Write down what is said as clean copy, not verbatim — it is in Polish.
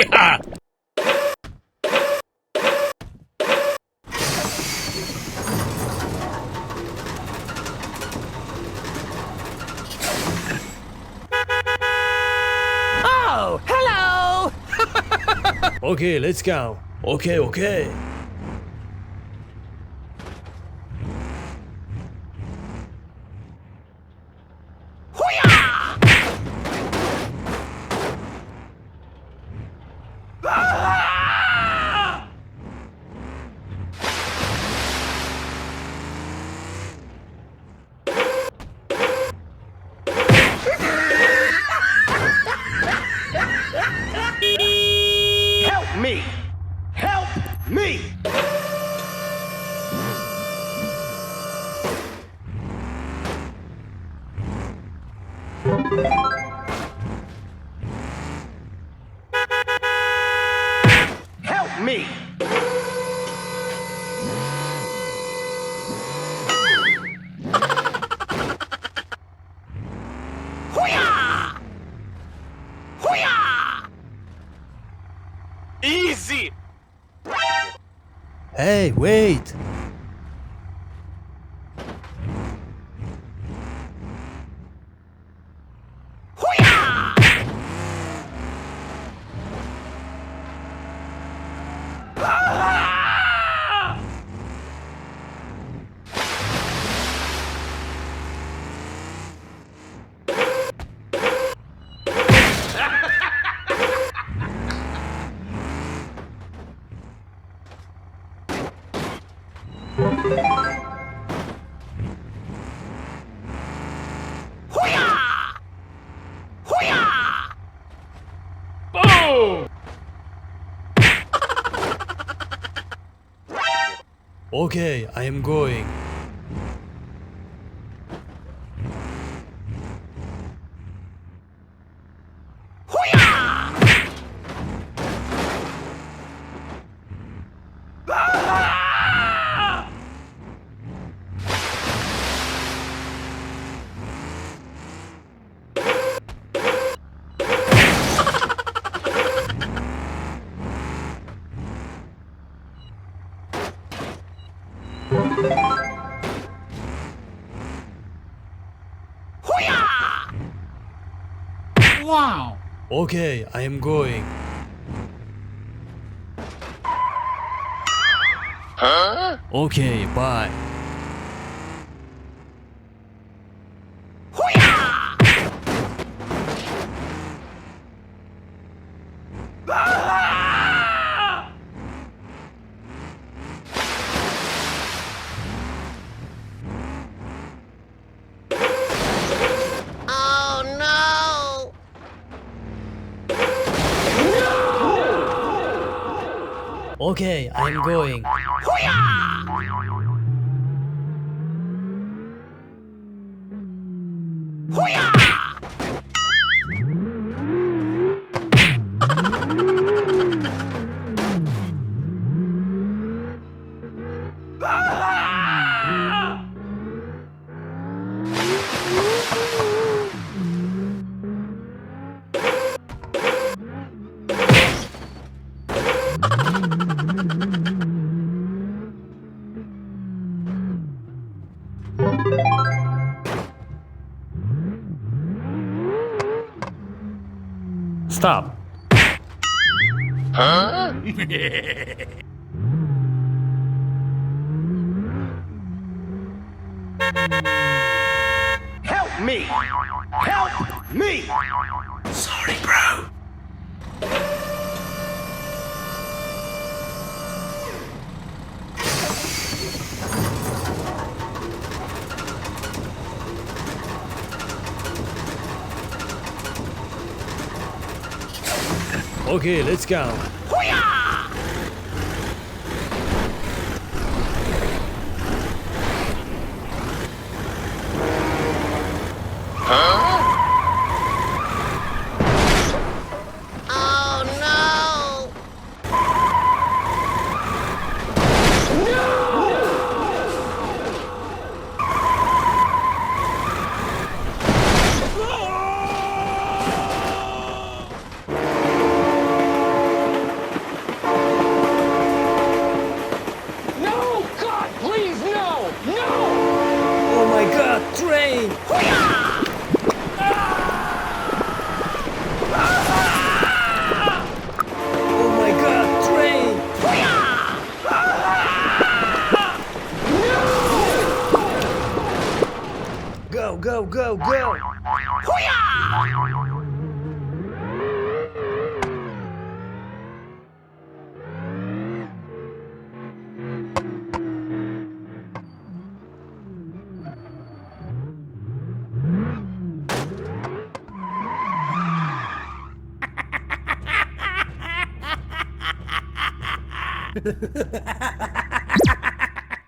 Oh, hello! Okay, let's go. Okay. Help me! Help me! Help me! Hoo-yah! Hoo-yah! Easy! Hey, wait. Hoo-yah! Ah! Hoo-yah! Hoo-yah! Boom! Okay, I am going. Hoo-yah! Ah! Hoo-yah! Wow! Okay, I am going. Okay, bye. Hoo-yah! Ah! Oh no! Okay, I am going. Hoo-yah! Hoo-yah! Ah! Stop. Huh? Help me! Help me! Sorry, bro. Okay, let's go. Hoo-yah! Huh? Oh no! No! god, train! Oh my god, train! Go, go, go, go!